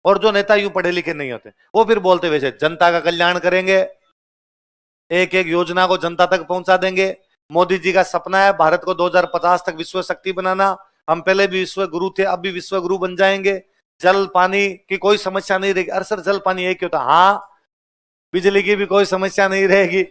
और जो नेता यूं पढ़े लिखे नहीं होते वो फिर बोलते वैसे जनता का कल्याण करेंगे, एक एक योजना को जनता तक पहुंचा देंगे। मोदी जी का सपना है भारत को 2050 तक विश्व शक्ति बनाना। हम पहले भी विश्व गुरु थे, अब भी विश्व गुरु बन जाएंगे। जल पानी की कोई समस्या नहीं रहेगी। अरे सर जल पानी एक ही होता, हाँ बिजली की भी कोई समस्या नहीं रहेगी।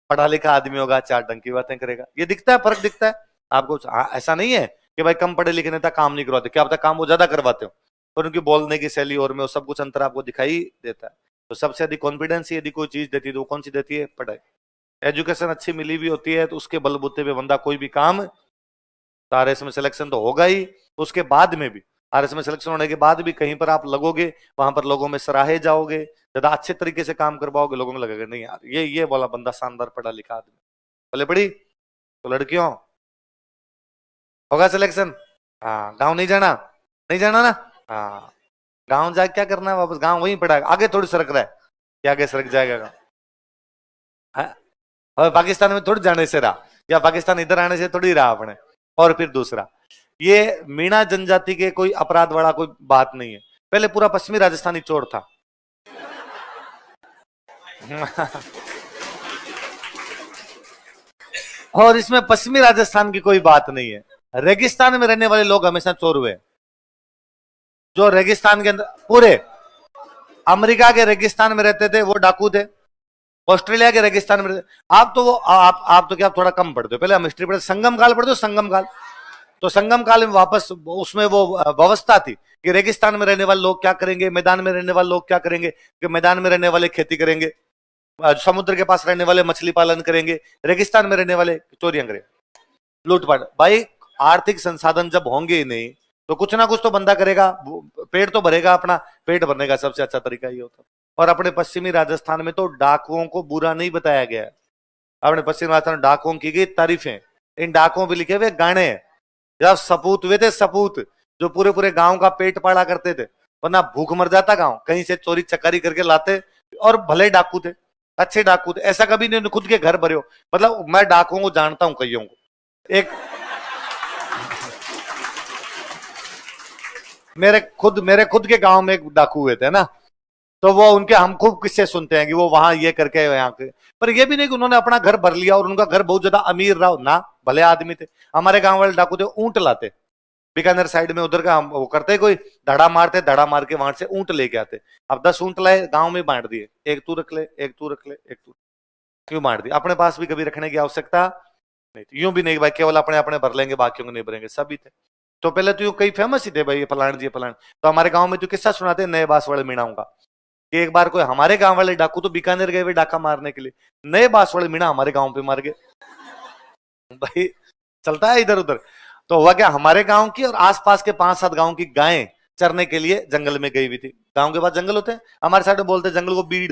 पढ़ा लिखा आदमी होगा, चार ढंग की बातें करेगा। ये दिखता है, फर्क दिखता है आपको। ऐसा नहीं है कि भाई कम पढ़े लिखे नेता काम नहीं करवाते, क्या पता काम वो ज्यादा करवाते हो, पर उनकी बोलने की शैली और में वो सब कुछ अंतर आपको दिखाई देता है। तो सबसे अधिक कॉन्फिडेंस यदि कोई चीज देती है तो वो कौन सी देती है? पढ़ाई। एजुकेशन अच्छी मिली भी होती है तो उसके बलबूते पे बंदा कोई भी काम, तो आरएस में सिलेक्शन तो होगा ही, उसके बाद में भी आरएस में सिलेक्शन होने के बाद भी कहीं पर आप लगोगे, वहां पर लोगों में सराहे जाओगे, ज्यादा अच्छे तरीके से काम कर पाओगे, लोगों को लगेगा नहीं यार ये वाला बंदा शानदार पढ़ा लिखा आदमी। बोले पढ़ी तो लड़कियों होगा सिलेक्शन। हाँ गाँव नहीं जाना, नहीं जाना ना, हाँ गाँव जाके क्या करना है, वापस गाँव वहीं पड़ा, आगे थोड़ी सरक रहा है कि आगे सरक जाएगा गाँव। और पाकिस्तान में थोड़ी जाने से रहा, या पाकिस्तान इधर आने से थोड़ी रहा अपने। और फिर दूसरा, ये मीणा जनजाति के कोई अपराध वाला कोई बात नहीं है, पहले पूरा पश्चिमी राजस्थानी चोर था। और इसमें पश्चिमी राजस्थान की कोई बात नहीं है। रेगिस्तान में रहने वाले लोग हमेशा चोर हुए। जो रेगिस्तान के अंदर, पूरे अमेरिका के रेगिस्तान में रहते थे वो डाकू थे, ऑस्ट्रेलिया के रेगिस्तान में। आप तो वो आप तो क्या थोड़ा कम पढ़ते हो, पहले हम हिस्ट्री पढ़ते, संगम काल पढ़ते हो, संगम काल। तो संगम काल में वापस उसमें वो व्यवस्था थी कि रेगिस्तान में रहने वाले लोग क्या करेंगे, मैदान में रहने वाले लोग क्या करेंगे, कि मैदान में रहने वाले खेती करेंगे, समुद्र के पास रहने वाले मछली पालन करेंगे, रेगिस्तान में रहने वाले चोरियां करेंगे, लूटपाट। भाई आर्थिक संसाधन जब होंगे ही नहीं तो कुछ ना कुछ तो बंदा करेगा, पेट तो भरेगा अपना, पेट भरने का सबसे अच्छा तरीका ये होता। और अपने पश्चिमी राजस्थान में तो डाकुओं को बुरा नहीं बताया गया है। अपने पश्चिमी राजस्थान में डाकुओं की गई तारीफें, इन डाकुओं पे लिखे हुए गाने हैं। जब सपूत हुए थे, सपूत जो पूरे पूरे गांव का पेट पाड़ा करते थे, वरना भूख मर जाता गांव, कहीं से चोरी चकारी करके लाते, और भले डाकू थे, अच्छे डाकू थे, ऐसा कभी नहीं खुद के घर भरे हो। मतलब मैं डाकुओं को जानता हूं, कईयों को। एक मेरे खुद के गांव में एक डाकू हुए थे ना, तो वो उनके हम खूब किस्से सुनते हैं कि वो वहां ये करके यहाँ के, पर ये भी नहीं कि उन्होंने अपना घर भर लिया और उनका घर बहुत ज्यादा अमीर रहा ना, भले आदमी थे। हमारे गांव वाले डाकू थे, ऊंट लाते बीकानेर साइड में, उधर का वो करते कोई धड़ा मारते, धड़ा मार के वहां से ऊंट लेके आते। अब 10 ऊंट लाए, गांव में बांट दिए, एक तू रख ले, एक तू रख ले, एक तू, क्यों बांट दिया? अपने पास भी कभी रखने की आवश्यकता नहीं थी। यूं भी नहीं भाई केवल अपने अपने भर लेंगे, बाकियों को नहीं भरेंगे, सभी थे। तो पहले तो यूं कई फेमस ही थे भाई, फलान जी फलान। तो हमारे गांव में तो किस्सा सुनाते नए बास वाले मीणाओं का, कि एक बार कोई हमारे गांव वाले डाकू तो बीकानेर गए हुए डाका मारने के लिए, नए बास वाले मीणा हमारे गांव पे मार गए। भाई चलता है इधर उधर। तो हुआ क्या, हमारे गांव की और आसपास के 5-7 गांव की गायें चरने के लिए जंगल में गई हुई थी। गांव के पास जंगल होते हैं, हमारे साइड में बोलते हैं जंगल को बीड़,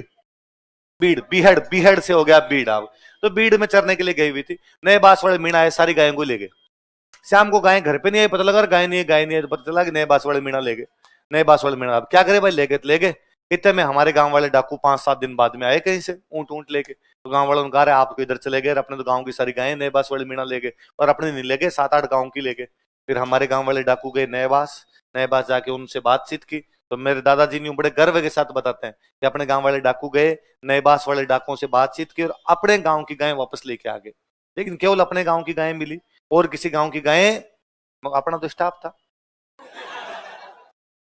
बीड़ बीहड़, बीहड़ से हो गया बीड़। अब तो बीड़ में चरने के लिए गई हुई थी। नए बास वाले मीणा आए, सारी गायों को ले गए। शाम को गायें घर पे नहीं आई, पता लगा गाय नहीं है, गाय नहीं है, तो पता चला कि नए बास वाले मीणा ले गए। नए बास वाले मीणा, अब क्या करे भाई, ले गए तो ले गए। इतने में हमारे गांव वाले डाकू 5-7 दिन बाद में आए कहीं से, ऊंट ऊंट लेके। तो गांव वालों ने कहा आप तो इधर चले गए, अपने तो गांव की सारी गायें नए बास वाले मीणा ले गए, और अपने नहीं ले गए, 7-8 गांव की ले गए। फिर हमारे गांव वाले डाकू गए नए बास, नए बास जाके उनसे बातचीत की। तो मेरे दादाजी ने बड़े गर्व के साथ बताते हैं कि अपने गांव वाले डाकू गए, नए बास वाले डाकुओं से बातचीत की और अपने गांव की गायें वापस लेके आ गए। लेकिन केवल अपने गांव की गायें मिली, और किसी गांव की गायें, अपना तो स्टाफ था।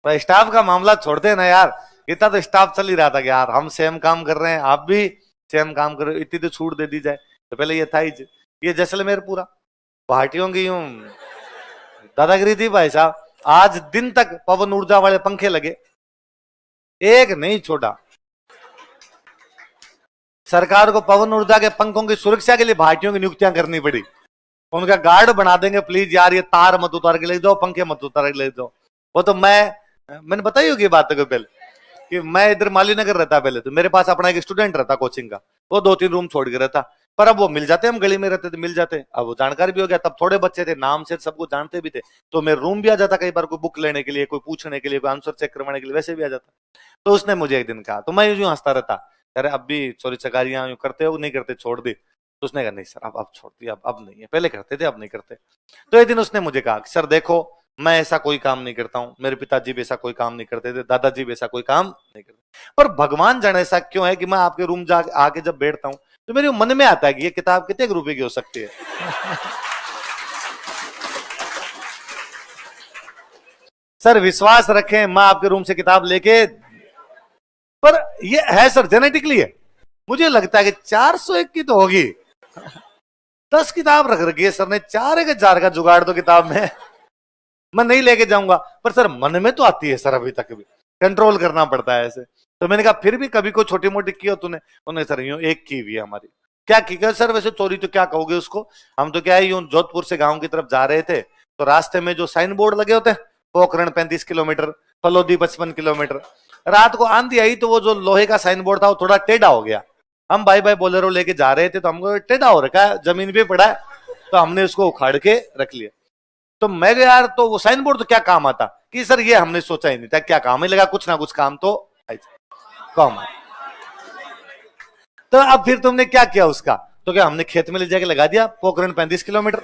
पर स्टाफ का मामला छोड़ते ना यार, इतना तो स्टाफ चल ही रहा था कि यार हम सेम काम कर रहे हैं, आप भी सेम काम कर रहे हो, इतनी तो छूट दे दी जाए। तो पहले ये था ही, ये जैसलमेर पूरा भाटियों की यूं दादागिरी थी भाई साहब। आज दिन तक पवन ऊर्जा वाले पंखे लगे, एक नहीं छोटा। सरकार को पवन ऊर्जा के पंखों की सुरक्षा के लिए भाटियों की नियुक्तियां करनी पड़ी। उनका गार्ड बना देंगे, प्लीज यार ये तार मत उतार के ले जाओ, पंखे मत उतार के ले जाओ। वो तो मैंने बताई होगी बात को पहले, कि मैं इधर मालीनगर रहता पहले, तो मेरे पास अपना एक स्टूडेंट रहता कोचिंग का, वो 2-3 रूम छोड़ के रहता। पर अब वो मिल जाते, हम गली में रहते थे, मिल जाते। अब वो जानकार भी हो गया, तब थोड़े बच्चे थे, नाम से सबको जानते भी थे, तो मेरे रूम भी आ जाता कई बार, कोई बुक लेने के लिए, कोई पूछने के लिए, कोई आंसर चेक करवाने के लिए, वैसे भी आ जाता। तो उसने मुझे एक दिन कहा, तो मैं यूं हंसता रहता, अरे अब भी चोरी चकारियां यूं करते हो, नहीं करते, छोड़ दी। तो उसने कहा नहीं सर अब छोड़ दिया, अब नहीं है, पहले करते थे अब नहीं करते। तो एक दिन उसने मुझे कहा सर देखो मैं ऐसा कोई काम नहीं करता हूं, मेरे पिताजी भी ऐसा कोई काम नहीं करते थे, दादाजी भी ऐसा कोई काम नहीं करते। पर भगवान जाने ऐसा क्यों है कि मैं आपके रूम जा आके जब बैठता हूं तो मेरे मन में आता है कि ये किताब कितने रुपए की हो सकती है। सर विश्वास रखें, मैं आपके रूम से किताब लेके, पर ये है सर जेनेटिकली है। मुझे लगता है कि 401 की तो होगी। 10 किताब रख रखी है सर ने, 4,000 का जुगाड़ तो किताब में मैं नहीं लेके जाऊंगा। पर सर मन में तो आती है सर, अभी तक भी कंट्रोल करना पड़ता है ऐसे। तो मैंने कहा फिर भी कभी कोई छोटी मोटी की हो तूने? उन्होंने सर यूं एक की हुई है हमारी। क्या की? सर वैसे चोरी तो क्या कहोगे उसको, हम तो क्या है यूं जोधपुर से गांव की तरफ जा रहे थे तो रास्ते में जो साइन बोर्ड लगे होते हैं, पोखरण 35 किलोमीटर, फलोदी 55 किलोमीटर, रात को आंधी आई तो वो जो लोहे का साइन बोर्ड था वो थोड़ा टेढ़ा हो गया। हम भाई भाई बोलेरो लेके जा रहे थे तो हमको टेढ़ा हो रखा है, जमीन पे पड़ा है, तो हमने उसको उखाड़ के रख लिया। तो मैं गया यार, तो वो साइन बोर्ड तो क्या काम आता कि सर ये हमने सोचा ही नहीं था क्या काम है, लगा कुछ ना कुछ काम तो कम। तो अब फिर तुमने क्या किया उसका? तो क्या हमने खेत में ले जाके लगा दिया, पोखरण 35 किलोमीटर,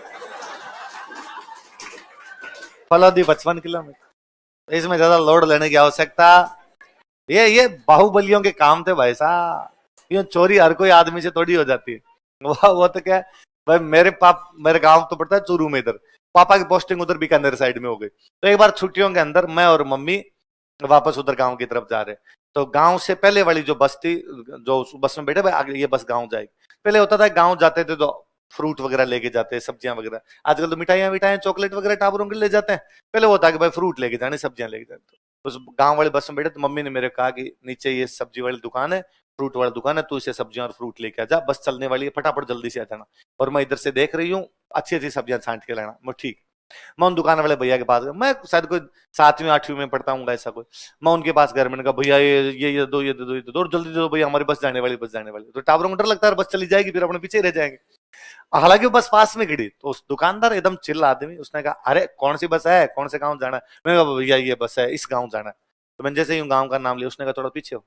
फलोदी 55 किलोमीटर। इसमें ज्यादा लोड लेने की आवश्यकता, ये बाहुबलियों के काम थे भाई साहब। ये चोरी हर कोई आदमी से थोड़ी हो जाती है। वो तो क्या भाई, मेरे गांव तो पड़ता है चूरू में, इधर पापा की पोस्टिंग उधर बीकानेर साइड में हो गई। तो एक बार छुट्टियों के अंदर मैं और मम्मी वापस उधर गांव की तरफ जा रहे, तो गांव से पहले वाली जो बस थी, जो बस में बैठे भाई आगे ये बस गांव जाएगी, पहले होता था गांव जाते थे तो फ्रूट वगैरह लेके जाते, सब्जियां वगैरह। आजकल तो मिठाइयां चॉकलेट वगैरह टाबरों के ले जाते हैं, पहले वो था कि भाई फ्रूट लेके जाने, सब्जियां लेके जाने। तो उस गांव वाली बस में बैठे तो मम्मी ने मेरे कहा कि नीचे ये सब्जी वाली दुकान है, फ्रूट वाली दुकान है, तू इसे सब्जियां और फ्रूट लेके आ जा, बस चलने वाली है, फटाफट जल्दी से आ जाना। और मैं इधर से देख रही हूँ, अच्छी अच्छी सब्जियां छांट के लाना। मैं ठीक, मैं उन दुकान वाले भैया के पास गया, मैं शायद कोई 7वीं 8वीं में पढ़ता हूँ ऐसा कोई। मैं उनके पास घर, मैंने कहा भैया ये दो, ये दो, ये दो, जल्दी दो भैया, हमारी बस जाने वाली, बस जाने वाली। तो टावरों को डर लगता है बस चली जाएगी फिर अपने पीछे रह जाएंगे। हालांकि वो बस पास में खड़ी, तो उस दुकानदार एकदम चिल्ला आदमी, उसने कहा अरे कौन सी बस है, कौन से गाँव जाना है? मैंने कहा भैया ये बस है, इस गाँव जाना है। तो मैंने जैसे ही गाँव का नाम लिया, उसने कहा थोड़ा पीछे हो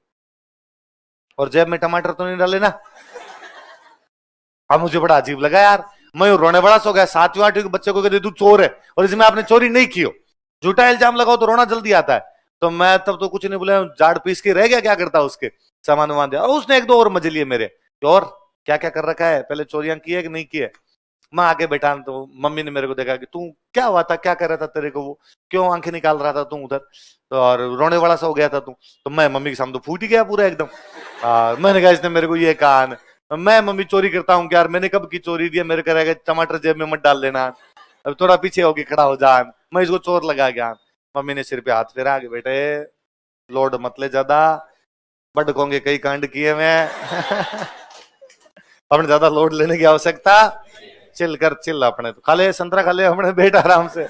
और जेब में टमाटर तो नहीं डाले ना। अब मुझे बड़ा अजीब लगा यार, मैं रोने बड़ा सो गया। 7वीं 8वीं के बच्चे को कहते तू चोर है और इसमें आपने चोरी नहीं की हो, झूठा इल्जाम लगाओ तो रोना जल्दी आता है। तो मैं तब तो कुछ नहीं बोला, जाड़ पीस के रह गया, क्या करता उसके सामान वामान दिया। और उसने एक दो और मजे लिए मेरे, और क्या क्या कर रखा है, पहले चोरियां की है कि नहीं की है। मैं आके बैठा तो मम्मी ने मेरे को देखा कि तू क्या हुआ था, क्या कर रहा था, तेरे को वो क्यों आंखें निकाल रहा था तू उधर, तो और रोने वाला सा हो गया था तू। तो मैं मम्मी के सामने तो फूट ही गया पूरा एकदम। मैंने कहा इसने मेरे को ये कहा, मैं मम्मी चोरी करता हूँ क्या यार, मैंने कब की चोरी दिया, मेरे करेगा टमाटर जेब में मत डाल लेना, अब थोड़ा पीछे होके खड़ा हो जा, मैं इसको चोर लगा गया। मम्मी ने सिर पे हाथ फेरा के बेटे लोड मत ले ज्यादा, बड़ कोंगे कई कांड किए मैं। अपने ज्यादा लोड लेने की आवश्यकता, चिल कर, चिल अपने तो खा ले, संतरा खा ले अपने, बैठ आराम से।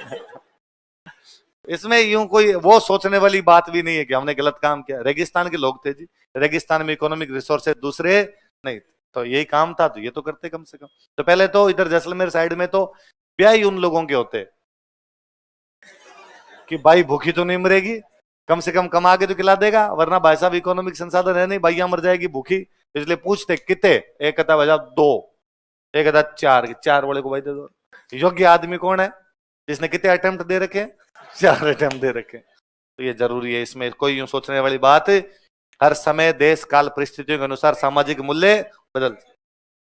इसमें यूं कोई वो सोचने वाली बात भी नहीं है कि हमने गलत काम किया। रेगिस्तान के लोग थे जी, रेगिस्तान में इकोनॉमिक रिसोर्सेज दूसरे नहीं, तो यही काम था तो ये तो करते कम से कम। तो पहले तो इधर जैसलमेर साइड में तो ब्याह ही उन लोगों के होते कि भाई भूखी तो नहीं मरेगी, कम से कम कमा के तो खिला देगा, वरना भाई साहब इकोनॉमिक संसाधन है नहीं, भैया मर जाएगी भूखी। इसलिए पूछते कितने, एक कहता भैया 2, एक कहता 4, 4 वाले को भाई दे दो। योग्य आदमी कौन है जिसने कितने अटेम्प्ट दे रखे? 4 अटेम्प्ट दे रखे। तो ये जरूरी है, इसमें कोई यूं सोचने वाली बात, हर समय देश काल परिस्थितियों के अनुसार सामाजिक मूल्य बदल।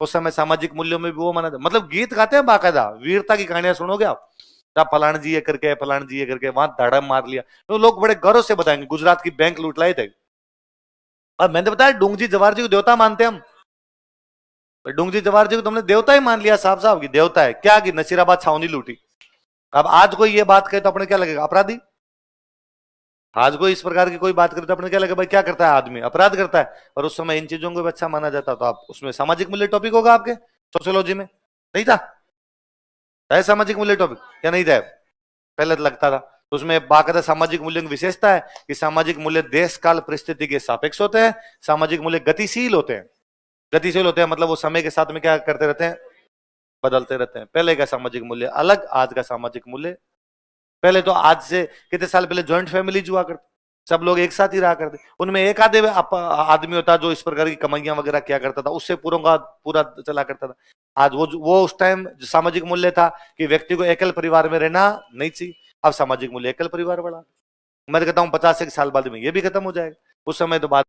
उस समय सामाजिक मूल्यों में भी वो माना, मतलब गीत गाते हैं बाकायदा, वीरता की कहानियां सुनोगे आप, फलान जी ये करके, फलान जी ये करके, वहां धड़म मार लिया, तो लोग बड़े गौरव से बताएंगे गुजरात की बैंक लूट लाए थे। अब मैंने बताया डूंगजी जवाहर जी को देवता मानते हम, डूंगजी जवाहर जी को तुमने देवता ही मान लिया, साहब साहब की देवता है क्या, कि नसीराबाद छावनी लूटी। अब आज कोई ये बात कहे तो अपने क्या लगेगा, अपराधी। आज कोई इस प्रकार की कोई बात करे तो अपने क्या लगेगा, भाई क्या करता है आदमी, अपराध करता है। और उस समय इन चीजों को भी अच्छा माना जाता, तो आप उसमें सामाजिक मूल्य टॉपिक होगा आपके सोशियोलॉजी में, नहीं था? है सामाजिक मूल्य टॉपिक या नहीं था? पहले तो लगता था। तो उसमें बाकायदा सामाजिक मूल्य की विशेषता है कि सामाजिक मूल्य देश काल परिस्थिति के सापेक्ष होते हैं, सामाजिक मूल्य गतिशील होते हैं। गतिशील होते हैं मतलब वो समय के साथ में क्या करते रहते हैं, बदलते रहते हैं। पहले का सामाजिक मूल्य अलग, आज का सामाजिक मूल्य। पहले तो आज से कितने साल पहले ज्वाइंट फैमिली हुआ करती, सब लोग एक साथ ही रहा करते, उनमें एक आधे आदमी होता जो इस प्रकार की कमाइयां वगैरह क्या करता था, उससे पूरा चला करता था। आज वो उस टाइम सामाजिक मूल्य था कि व्यक्ति को एकल परिवार में रहना नहीं चाहिए। अब सामाजिक मूल्य एकल परिवार बढ़ा। मैं तो कहता हूँ 50 एक साल बाद में ये भी खत्म हो जाएगा। उस समय तो बात